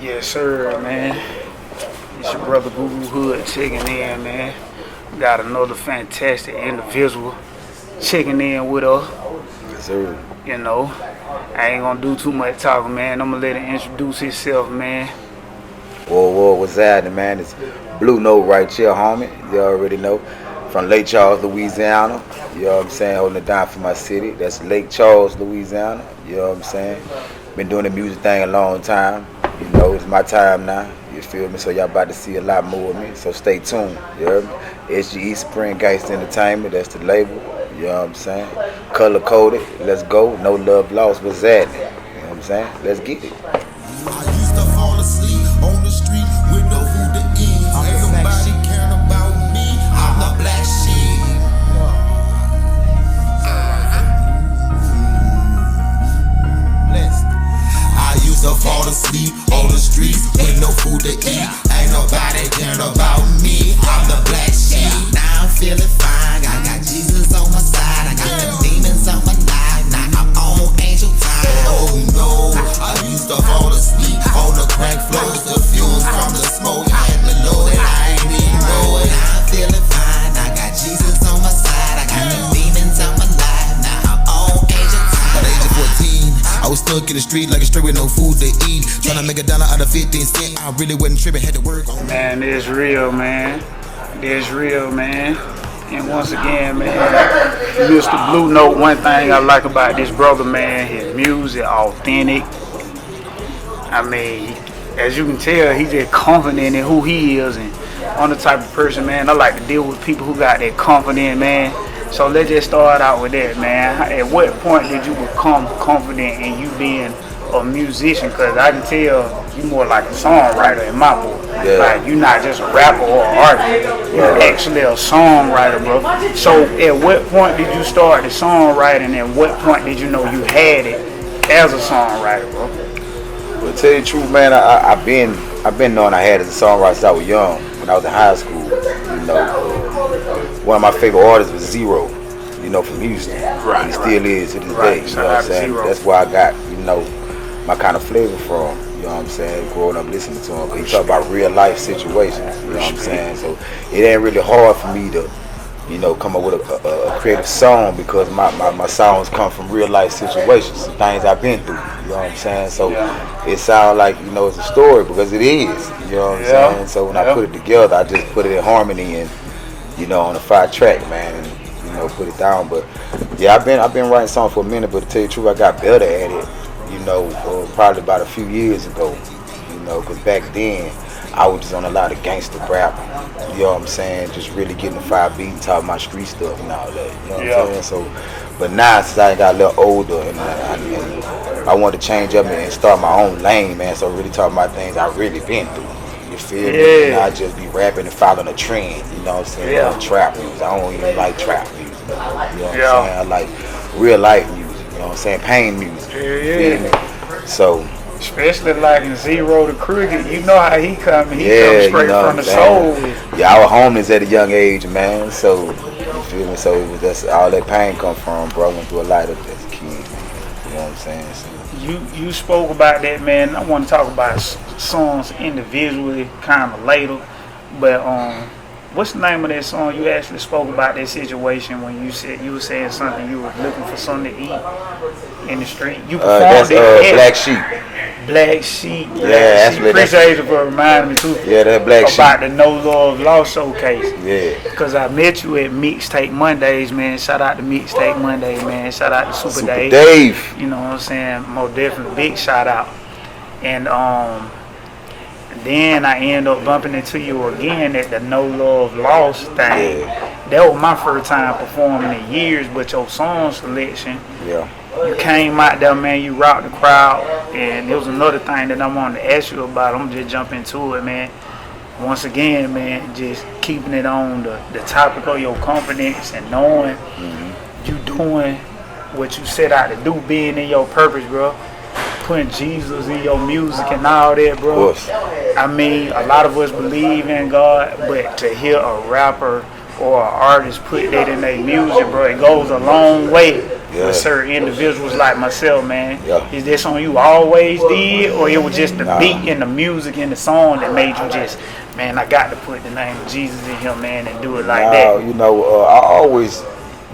Yes, sir, man. It's your brother Boo Boo Hood checking in, man. Got another fantastic individual checking in with us. Yes, sir. You know, I ain't gonna do too much talking, man. I'm gonna let him introduce himself, man. Whoa, what's happening, man? It's Blu-Note right here, homie. You already know. From Lake Charles, Louisiana. You know what I'm saying? Holding it down for my city. That's Lake Charles, Louisiana. You know what I'm saying? Been doing the music thing a long time. You know, it's my time now. You feel me? So y'all about to see a lot more of me. So stay tuned. You heard me? SGE Spring Gangsta Entertainment. That's the label. You know what I'm saying? Color coded. Let's go. No love lost. What's that? You know what I'm saying? Let's get it. I used to fall asleep on the street with no food to eat. Ain't nobody caring about me. I'm the black sheep. I used to fall asleep on the streets with no food to eat. Ain't nobody caring about me. I'm the black sheep. Now I'm feeling fine. I got Jesus on my side. I got the demons on my life. Now I'm on angel time. Oh no, I used to fall asleep on the crack floors. The fumes from the smoke and the load that I ain't even know it. Now I'm feeling fine. I got Jesus on my side. I got the demons on my life. Now I'm on angel time. At the age of 14, I was stuck in the street like a straight with no food to eat. Trying to make $1 out of 15 cents. I really wasn't tripping, had to work on. Man, it's real, man. It's real, man. And once again, man, Mr. Blu-Note, one thing I like about this brother, man, his music, authentic. I mean, as you can tell, he's just confident in who he is, and I'm the type of person, man, I like to deal with people who got that confidence, man. So let's just start out with that, man. At what point did you become confident in you being a musician? Because I can tell you more like a songwriter in my book. Yeah. Like, you're not just a rapper or an artist. You're actually a songwriter, bro. So at what point did you start the songwriting, and what point did you know you had it as a songwriter, bro? Well, to tell you the truth, man, I've been knowing I had it as a songwriter since I was young. When I was in high school, you know, one of my favorite artists was Zero. You know, from Houston. Right, he still is to this right. day. You know what I'm saying? That's where I got, you know, my kind of flavor from. You know what I'm saying? Growing up listening to him. He talk about real life situations. You know what I'm saying? So it ain't really hard for me to, you know, come up with a creative song, because my songs come from real life situations, things I've been through. You know what I'm saying? So it sounds like, you know, it's a story, because it is. You know what I'm saying? So when I put it together, I just put it in harmony and, you know, on a 5-track, man, and, you know, put it down. But yeah, I've been writing songs for a minute, but to tell you the truth, I got better at it, you know, probably about a few years ago. You know, because back then I was just on a lot of gangster rap. You know what I'm saying? Just really getting the 5 beat and talking my street stuff and all that. You know what I'm saying? So, but now since I got a little older and I wanted to change up and start my own lane, man. So really talking about things I really been through. You feel me? And I just be rapping and following a trend. You know what I'm saying? Like trap music. I don't even like trap music. You know what I'm saying? I like real life music. You know what I'm saying? Pain music. You feel me? So. Especially like in Zero the Cricket, you know how he coming. He comes straight from the soul. Yeah, I was homeless at a young age, man. So you feel me? So that's all that pain come from, bro. I went through a lot of as a kid. You know what I'm saying? So, you spoke about that, man. I want to talk about songs individually, kind of later. But what's the name of that song? You actually spoke about that situation when you said you were saying something. You were looking for something to eat in the street. You performed that's Black Sheep. Black Sheep. Yeah, that's appreciate you for reminding me too. Yeah, that Black Sheep. About the No Love Lost showcase. Yeah. Because I met you at Mixtape Mondays, man. Shout out to Mixtape Monday, man. Shout out to Super Dave. You know what I'm saying? Most definitely, big shout out. And then I end up bumping into you again at the No Love Lost thing. Yeah. That was my first time performing in years, but your song selection. Yeah. You came out there, man, you rocked the crowd, and there was another thing that I wanted to ask you about. I'm just jump into it, man. Once again, man, just keeping it on the topic of your confidence and knowing you doing what you set out to do, being in your purpose, bro. Putting Jesus in your music and all that, bro. Of course. I mean, a lot of us believe in God, but to hear a rapper or an artist put that in their music, bro, it goes a long way. Yeah. with certain individuals like myself, man. Yeah. Is that something you always did, or it was just the Nah. beat and the music and the song that made you just, man, I got to put the name of Jesus in here, man, and do it like that? You know, I always,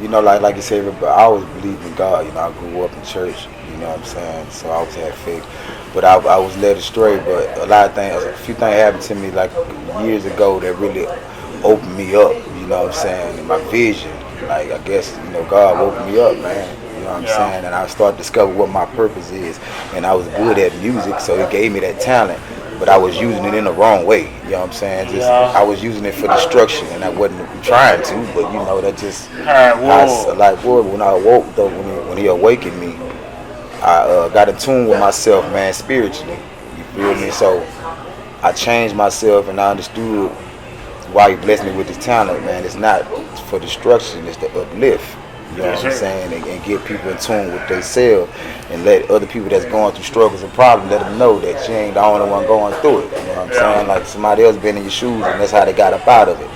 you know, like you said, I always believed in God. You know, I grew up in church. You know what I'm saying? So I always had faith. But I was led astray. But a few things happened to me like years ago that really opened me up. You know what I'm saying? And my vision. Like, I guess, you know, God woke me up, man. You know what I'm saying? And I started to discover what my purpose is. And I was good at music, so it gave me that talent. But I was using it in the wrong way. You know what I'm saying? I was using it for destruction, and I wasn't trying to. But, you know, that just... when I awoke, though, when he awakened me, I got in tune with myself, man, spiritually. You feel me? So I changed myself, and I understood why he blessed me with this talent, man. It's not for destruction, it's to uplift. You know what I'm saying? And get people in tune with themselves and let other people that's going through struggles and problems, let them know that you ain't the only one going through it. You know what I'm saying? Like somebody else been in your shoes and that's how they got up out of it.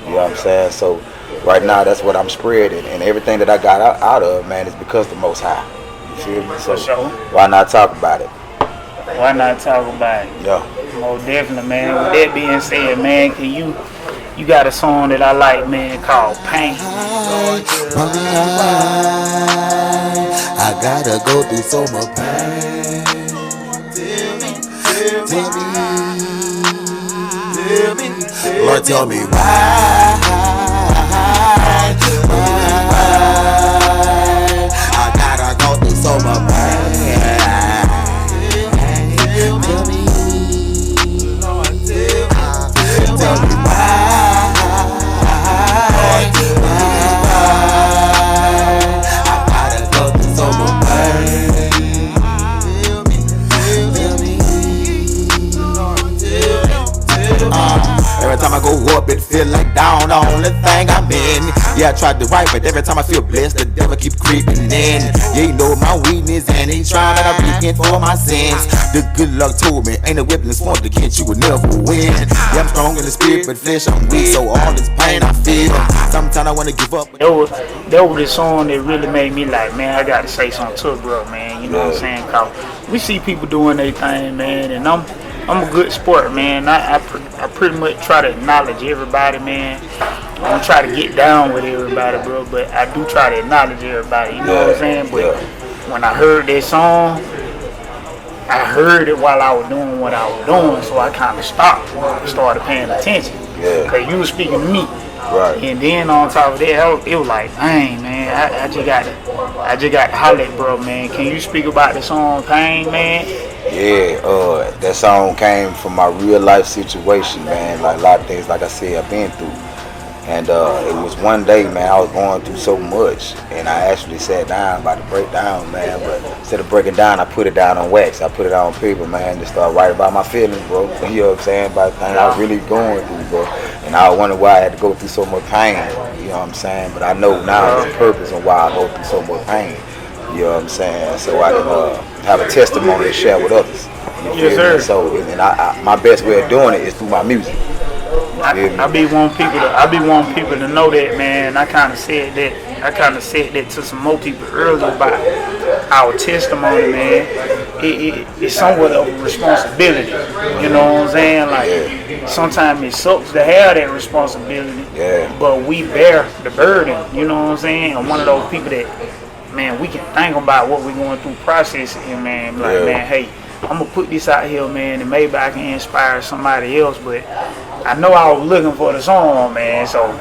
You know what I'm saying? So right now that's what I'm spreading, and everything that I got out of, man, is because of the Most High. You feel me? So why not talk about it? Why not talk about it? Yeah. Most definitely, man. With that being said, man, can you got a song that I like, man, called Pain. I gotta go through so much pain. Lord, tell me why. I gotta go through so much pain. Tell me why. Every time I go up, it feel like down, the only thing I'm in. Yeah, I tried to write, but every time I feel blessed, the devil keep creeping in. Yeah, he know my weakness, and he trying to repent for my sins. The good luck told me, ain't a weapon that's formed against you will never win. Yeah, I'm strong in the spirit, but flesh I'm weak, so all this pain I feel. Sometimes I wanna give up. That was the song that really made me like, man, I got to say something to it, bro, man. You know what I'm saying? Cause we see people doing their thing, man, and I'm a good sport, man. I pretty much try to acknowledge everybody, man. I don't try to get down with everybody, bro, but I do try to acknowledge everybody, you know what I'm saying? But when I heard that song, I heard it while I was doing what I was doing, so I kind of stopped and started paying attention. Because you were speaking to me. Right. And then on top of that, it was like, dang, man, I just got to holler at bro, man. Can you speak about the song Pain, man? Yeah, that song came from my real life situation, man. Like a lot of things, like I said, I've been through. And it was one day, man, I was going through so much, and I actually sat down about to break down, man. But instead of breaking down, I put it down on wax. I put it on paper, man, just started writing about my feelings, bro. You know what I'm saying? About the things I was really going through, bro. And I wonder why I had to go through so much pain. You know what I'm saying? But I know now there's a purpose on why I go through so much pain. You know what I'm saying? So I can have a testimony to share with others. Yes, sir. So, and my best way of doing it is through my music. I be wanting people to know that, man. I kind of said that to some more people earlier about our testimony, man. It's somewhat of a responsibility. You know what I'm saying? Like sometimes it sucks to have that responsibility, but we bear the burden. You know what I'm saying? I'm one of those people that, man, we can think about what we're going through processing, and man, like, man, hey, I'm gonna put this out here, man, and maybe I can inspire somebody else. But I know I was looking for the song, man. So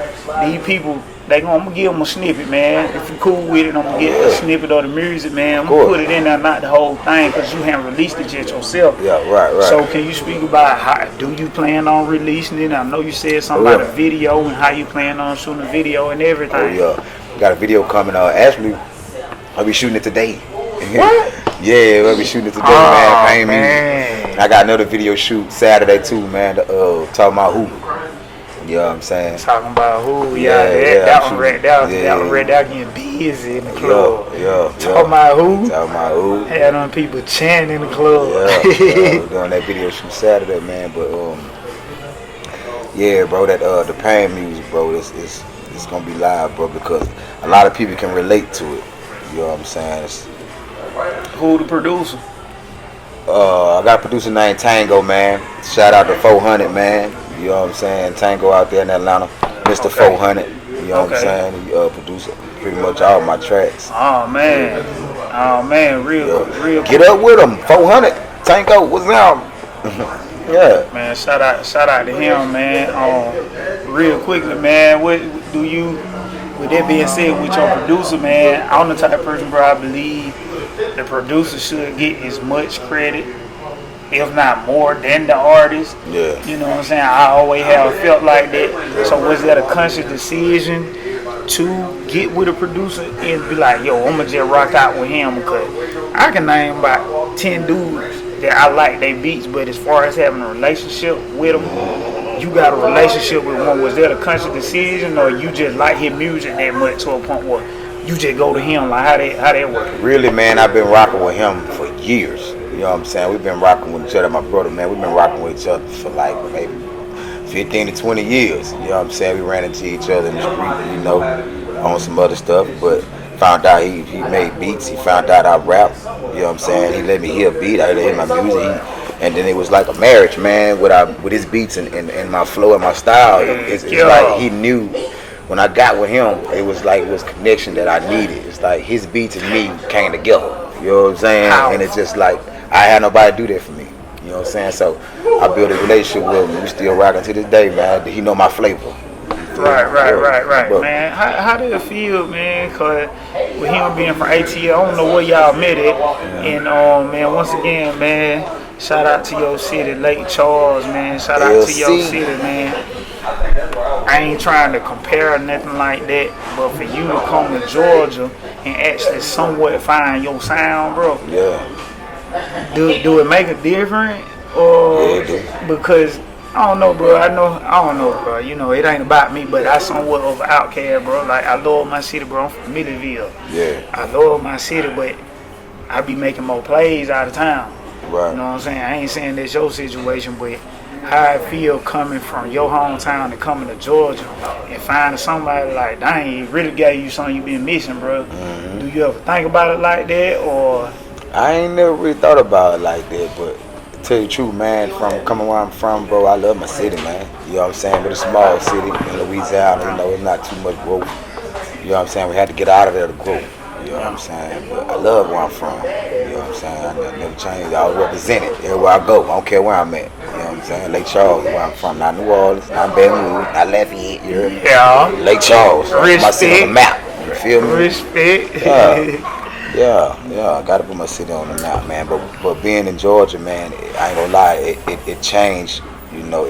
these people, I'm gonna give them a snippet, man. If you're cool with it, I'm gonna get a snippet of the music, man. I'm gonna put it in there, not the whole thing, because you haven't released it yet yourself. Yeah, right. So can you speak about how do you plan on releasing it? I know you said something about a video and how you plan on shooting a video and everything. Oh yeah, we got a video coming. Actually, I'll be shooting it today. What? Yeah, we'll be shooting it today, man. Pain music. I got another video shoot Saturday too, man. Talking about who. You know what I'm saying? Talking about who? That one right there getting busy in the club. Talking about who? Had them people chanting in the club. We're doing that video shoot Saturday, man. But yeah, bro, that the Pain music, bro, it's gonna be live, bro, because a lot of people can relate to it. You know what I'm saying? Who the producer? I got a producer named Tango, man. Shout out to 400, man. You know what I'm saying? Tango out there in Atlanta, Mr. Okay. 400. You know what I'm saying? He producer pretty much all my tracks. Oh man, real. Get up with him, 400. Tango, what's up? Yeah. Man, shout out to him, man. Real quickly, man. What do you? With that being said, with your producer, man, I'm the type of person, bro. I believe the producer should get as much credit, if not more, than the artist. Yeah. You know what I'm saying? I always have felt like that. So was that a conscious decision to get with a producer and be like, yo, I'm gonna just rock out with him? Because I can name about 10 dudes that I like they beats, but as far as having a relationship with them, you got a relationship with one. Was that a conscious decision, or you just like his music that much to a point where you just go to him? Like how that work? Really, man, I've been rocking with him for years. You know what I'm saying? We've been rocking with each other, my brother, man. We've been rocking with each other for like maybe 15 to 20 years. You know what I'm saying? We ran into each other in the street, you know, on some other stuff, but found out he made beats. He found out I rap. You know what I'm saying? He let me hear a beat. I let him hear my music. And then it was like a marriage, man, with his beats and my flow and my style. It's like he knew when I got with him, it was connection that I needed. It's like his beats and me came together. You know what I'm saying? And it's just like I had nobody do that for me. You know what I'm saying? So I built a relationship with him. We still rocking to this day, man. He know my flavor. Right. But, man, how did it feel, man? Cause with him being from ATL, I don't know where y'all met at. And man, once again, man, shout out to your city, Lake Charles, man. Shout out to your city, man. I ain't trying to compare or nothing like that, but for you to come to Georgia and actually somewhat find your sound, bro. Yeah. Do it make a difference? Or because I don't know, bro. I don't know, bro. You know, it ain't about me, but I somewhat of an outcast, bro. Like, I love my city, bro. I'm from Milledgeville. Yeah. I love my city, but I be making more plays out of town. Right. You know what I'm saying? I ain't saying that's your situation, but how I feel coming from your hometown and coming to Georgia and finding somebody like, dang, he really gave you something you been missing, bro. Mm-hmm. Do you ever think about it like that, or? I ain't never really thought about it like that, but to tell you the truth, man, from coming where I'm from, bro, I love my city, man. You know what I'm saying? But a small city in Louisiana, you know, it's not too much growth. You know what I'm saying? We had to get out of there to grow. You know what I'm saying? But I love where I'm from. You know what I'm saying? I never changed. I always represent it everywhere I go. I don't care where I'm at. You know what I'm saying? Lake Charles is where I'm from. Not New Orleans, not Baton Rouge, not Lafayette. You heard me? Yeah. Lake Charles. Respect. My city on the map. You feel me? Respect. Yeah, I gotta put my city on the map, man. But being in Georgia, man, I ain't gonna lie, it changed. You know,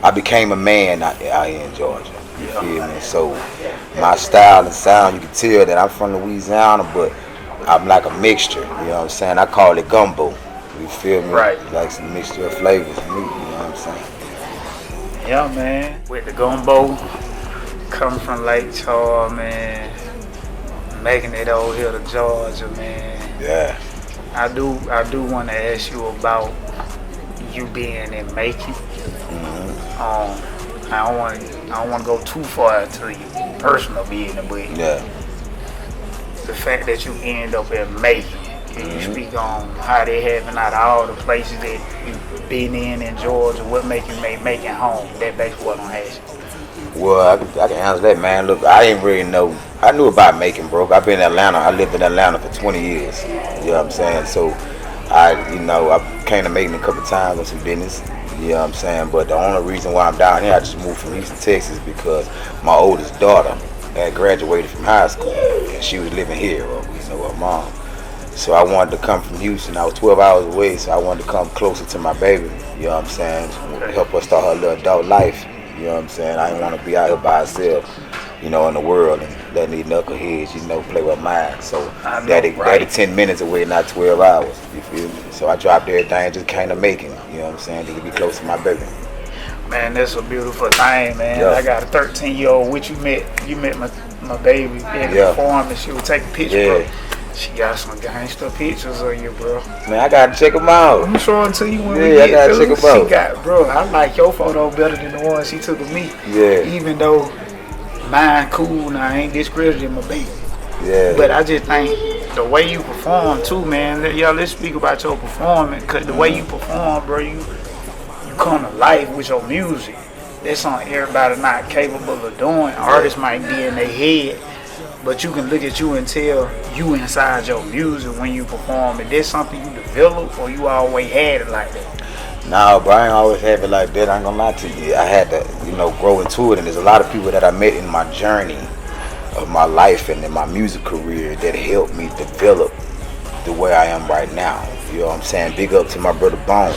I became a man out here in Georgia. You feel me? So my style and sound, you can tell that I'm from Louisiana, but I'm like a mixture. You know what I'm saying? I call it gumbo. You feel me? Right. Like some mixture of flavors, meat. You know what I'm saying? Yeah, man. With the gumbo coming from Lake Charles, man. Making it over here to Georgia, man. Yeah. I do want to ask you about you being in Macon. Mm-hmm. I don't want to go too far into your personal business, but the fact that you end up in Macon, can you speak on how they having out of all the places that you've been in Georgia, what make you make Macon home? That's basically what I'm asking. Well, I can answer that, man. Look, I didn't really know. I knew about Macon, bro. I've been in Atlanta. I lived in Atlanta for 20 years. You know what I'm saying? So, I came to Macon a couple times on some business. You know what I'm saying? But the only reason why I'm down here, I just moved from Houston, Texas, because my oldest daughter had graduated from high school, and she was living here, with her mom. So I wanted to come from Houston. I was 12 hours away, so I wanted to come closer to my baby. You know what I'm saying? Help her start her little adult life. You know what I'm saying? I didn't want to be out here by herself, you know, in the world and letting these knuckleheads, you know, play with mine. So daddy 10 minutes away, not 12 hours. You feel me? So I dropped everything and just came to Macon. You know what I'm saying? Just to be close to my baby. Man, that's a beautiful thing, man. Yeah. I got a 13-year-old, which you met my baby at the farm, and she would take a picture, bro. She got some gangster pictures of you, bro. Man, I gotta check them out. I'm showing to you when we I get gotta through. check them out. She got, bro, I like your photo better than the one she took of me. Yeah. Even though mine cool, now I ain't discrediting my baby. Yeah. But I just think the way you perform too, man. Let's speak about your performance, cause the way you perform, bro, you come to life with your music. That's something everybody not capable of doing. Artists might be in their head, but you can look at you and tell you inside your music when you perform. Is that something you develop, or you always had it like that? Nah, bro, I ain't always have it like that. I ain't gonna lie to you. I had to, grow into it. And there's a lot of people that I met in my journey of my life and in my music career that helped me develop the way I am right now. You know what I'm saying? Big up to my brother Bones.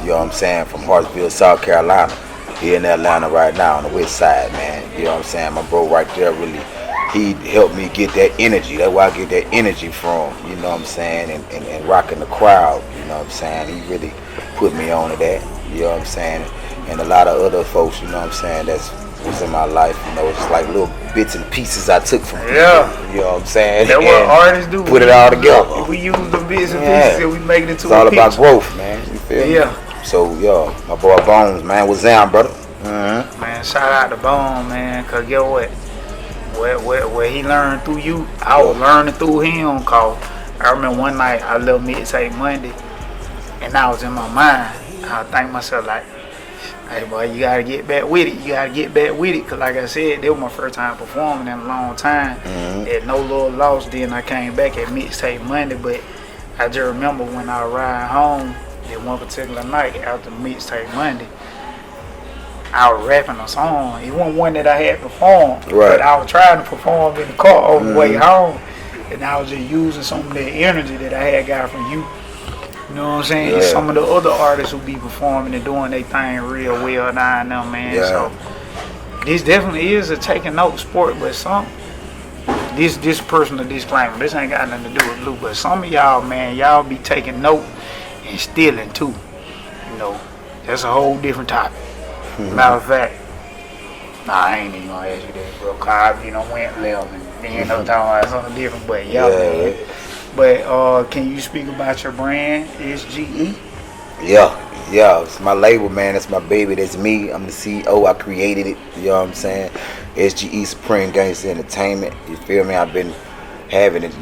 You know what I'm saying? From Hartsville, South Carolina. Here in Atlanta right now on the west side, man. You know what I'm saying? My bro right there really, he helped me get that energy. That's where I get that energy from, you know what I'm saying? And rocking the crowd, you know what I'm saying? He really put me on to that, you know what I'm saying? And a lot of other folks, you know what I'm saying, that's was in my life, it's like little bits and pieces I took from people, you know what I'm saying? That's what artists do. Put it all together. We use the bits and pieces and we make it into it's a all picture. about growth, man. You feel me? Yeah. So, my boy Bones, man, what's down, brother? Man, shout out to Bone, man, cause get what? Where he learned through you, I was learning through him. Cause I remember one night I left Mixtape Monday, and I was in my mind. I think myself like, hey boy, you gotta get back with it. You gotta get back with it. Cause like I said, that was my first time performing in a long time. At No Lord Lost, then I came back at Mixtape Monday. But I just remember when I arrived home at one particular night after Mixtape Monday, I was rapping a song. It wasn't one that I had performed, but I was trying to perform in the car on the way home, and I was just using some of that energy that I had got from you. You know what I'm saying? And some of the other artists who be performing and doing their thing real well down there, man. So this definitely is a taking note sport, but this personal disclaimer, this ain't got nothing to do with Blue, but some of y'all, man, y'all be taking note and stealing too. That's a whole different topic. Matter of fact, I ain't even gonna ask you that, bro. Cause I, went left and then no talking about something different, but man. But can you speak about your brand, SGE? Yeah, it's my label, man. That's my baby. That's me. I'm the CEO. I created it. You know what I'm saying? SGE, Supreme Gangster Entertainment. You feel me? I've been having it,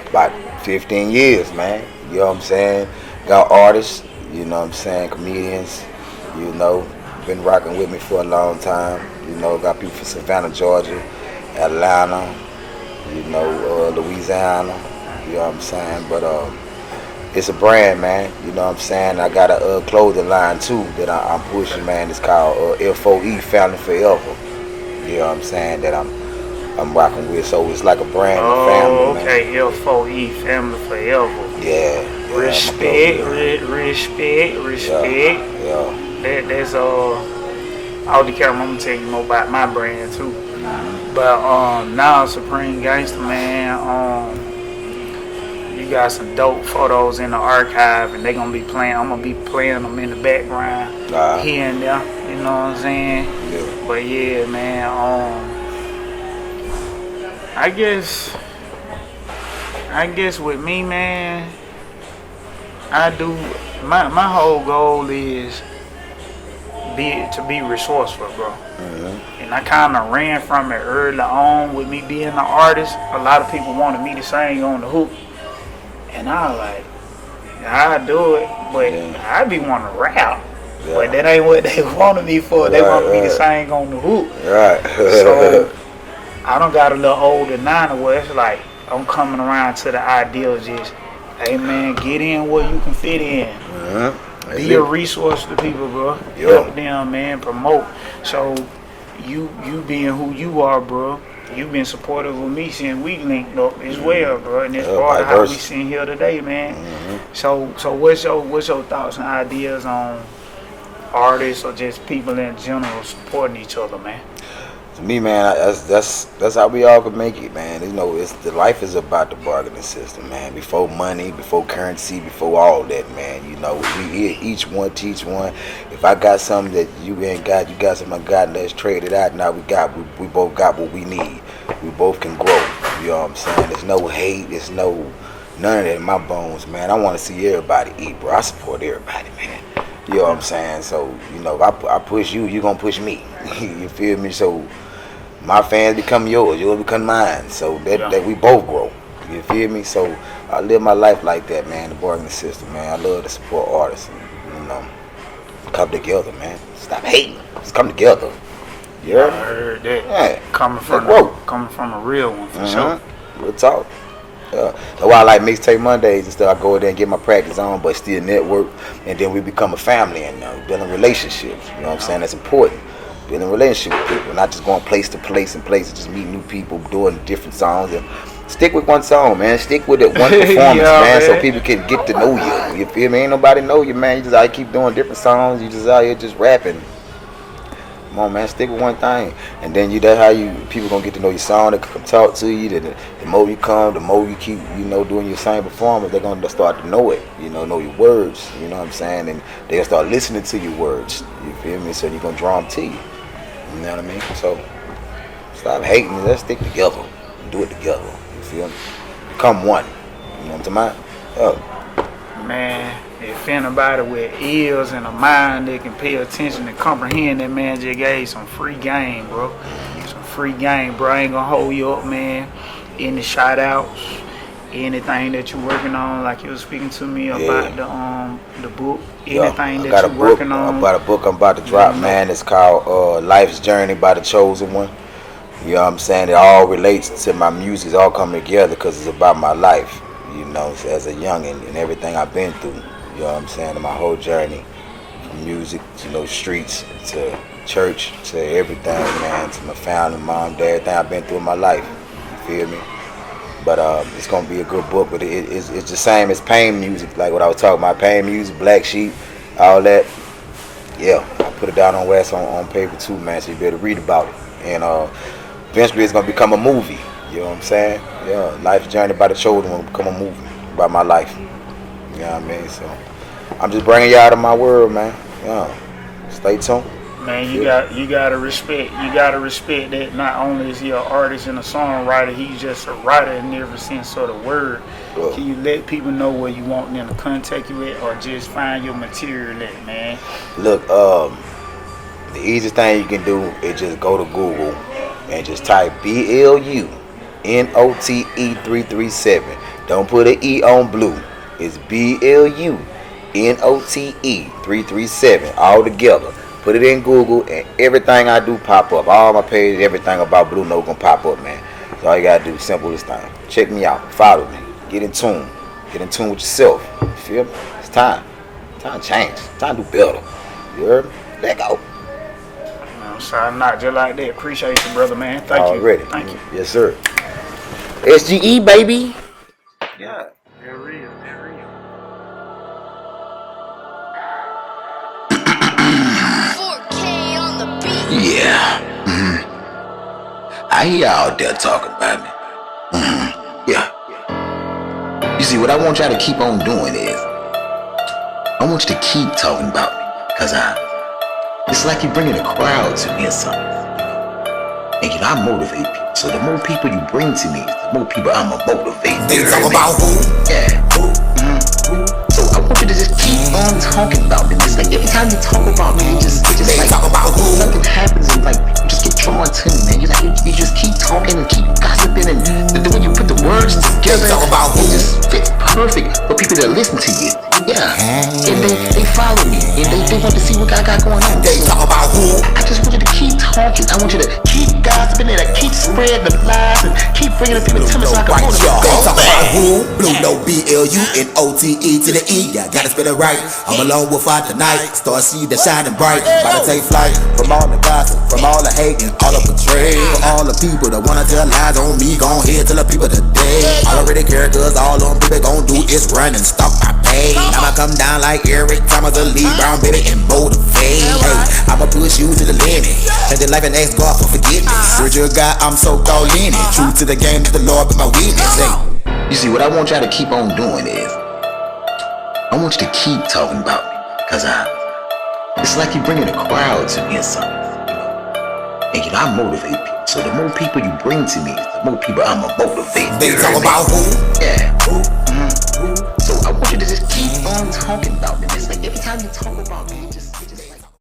about 15 years, man. You know what I'm saying? Got artists, you know what I'm saying? Comedians, been rocking with me for a long time. Got people from Savannah, Georgia, Atlanta, Louisiana, you know what I'm saying? But it's a brand, man, you know what I'm saying? I got a clothing line too that I'm pushing, man. It's called F4E, Family Forever. You know what I'm saying? That I'm rocking with. So it's like a brand of family, man. Okay, F4E, Family Forever. Yeah. Respect. Yeah. That's all the camera. I'm gonna tell you more about my brand too. But now Supreme Gangster, man, you got some dope photos in the archive, and they gonna be playing. I'm gonna be playing them in the background here and there. You know what I'm saying? Yeah. But yeah, man. I guess with me, man, I do my whole goal is to be resourceful, bro. And I kind of ran from it early on with me being an artist. A lot of people wanted me to sing on the hook, and I was like, I do it, but I be wanting to rap. But that ain't what they wanted me for. They wanted me to sing on the hook. So I done got a little older now where it's like I'm coming around to the idea of just, hey man, get in where you can fit in. Be a resource to people, bro. Help them, man. Promote. So you being who you are, bro, you've been supportive of me since we linked up as well, bro. And it's part of how we sitting here today, man. So what's your thoughts and ideas on artists or just people in general supporting each other, man? To me, man, that's how we all can make it, man. It's the life is about the bargaining system, man. Before money, before currency, before all that, man. We here, each one teach one. If I got something that you ain't got, you got something I got, let's trade it out. Now we both got what we need. We both can grow. You know what I'm saying? There's no hate. There's none of that in my bones, man. I want to see everybody eat, bro. I support everybody, man. You know what I'm saying? So, if I push you, you gonna push me. You feel me? So My fans become yours, yours become mine. So that we both grow. You feel me? So I live my life like that, man. The bargaining system, man. I love to support artists, and, come together, man. Stop hating. Let's come together. Yeah, I heard that. Yeah. Coming from a real one for sure. Real talk. That's why I like mixtape Mondays and stuff. I go there and get my practice on, but still network, and then we become a family and building relationships. You know what I'm saying? That's important. Building relationship with people, not just going place to place and just meeting new people, doing different songs. And stick with one song, man. Stick with it, one performance, man, so people can get to know you. You feel me? Ain't nobody know you, man. You just out here keep doing different songs. You just out here just rapping. Come on, man. Stick with one thing, and then that's how people gonna get to know your song. They come talk to you. The more you come, the more you keep, doing your same performance. They're gonna start to know it. Know your words. You know what I'm saying? And they gonna start listening to your words. You feel me? So you're gonna draw them to you. You know what I mean? So stop hating. Let's stick together. Do it together. You feel me? Become one. You know what I'm talking about? Man, if anybody with ears and a mind that can pay attention and comprehend, that man just gave some free game, bro. Some free game, bro. I ain't gonna hold you up, man. Any shout outs, anything that you're working on, like you was speaking to me about the book, anything that you're working on. I got a book I'm about to drop, man. It's called Life's Journey by the Chosen One. You know what I'm saying? It all relates to my music. It's all coming together because it's about my life, as a youngin' and everything I've been through. You know what I'm saying? My whole journey from music, streets, to church, to everything, man, to my family, mom, dad, everything I've been through in my life. You feel me? But it's gonna be a good book. But it's the same as Pain music, like what I was talking about. Pain music, Black Sheep, all that. Yeah, I put it down on wax on paper too, man. So you better read about it. And eventually it's gonna become a movie. You know what I'm saying? Yeah, Life's Journey by the Chosen will become a movie about my life. You know what I mean? So I'm just bringing y'all to my world, man. Yeah, stay tuned. Man, you gotta respect that not only is he an artist and a songwriter, he's just a writer in every sense of the word. Can you let people know where you want them to contact you at, or just find your material at, man? Look, the easiest thing you can do is just go to Google and just type BLUNOTE 337. Don't put an E on blue. It's BLUNOTE 337 all together. Put it in Google and everything I do pop up. All my pages, everything about Blu-Note gonna pop up, man. So all you gotta do, simple this thing. Check me out, follow me, get in tune with yourself. You feel me? It's time. Time to change. Time to do better. You heard me? Let go. So I'm not just like that. Appreciate you, brother, man. Thank you. Thank you. Yes, sir. SGE, baby. Yeah. They're real. Yeah. I hear y'all out there talking about me. Yeah. You see, what I want y'all to keep on doing is, I want you to keep talking about me. Cause it's like you're bringing a crowd to me or something. And I motivate people. So the more people you bring to me, the more people I'ma motivate. They talk about who? Yeah. So I want you to just keep on talking about me. It's like every time you talk about me, it just They like talk about who? something happens and like you just get drawn to me, man. You just keep talking and keep gossiping, and the way you put the words together, They talk about it who? just fits perfect for people that listen to you. Yeah. And they follow me and they want to see what I got going on. They talk about who? I just want you to keep talking. I want you to keep gossiping and keep spreading the lies and keep bringing the people to me so I can motivate. They talk about who? Blu-Note BLUNOTE to the E. I gotta spell it right. I'm alone with her tonight. Star seed that shining bright. About to take flight from all the gossip, from all the hate and all the betrayal. From all the people that wanna tell lies on me. Gon' head to the people today. I don't really care cause all them people gon' do is run and stop my pay. I'ma come down like Eric Thomas, a Lee Brown, baby, and motivate. Hey, I'ma push you to the limit. And the life and ask God for forgiveness. Spiritual God, I'm so all in it. True to the game, to the Lord, be my witness. Hey. You see, what I want y'all to keep on doing is, I want you to keep talking about me. Cause it's like you're bringing a crowd to me or something. And I motivate people. So the more people you bring to me, the more people I'ma motivate. They talk about who? Yeah. So I want you to just keep on talking about me. It's like every time you talk about me,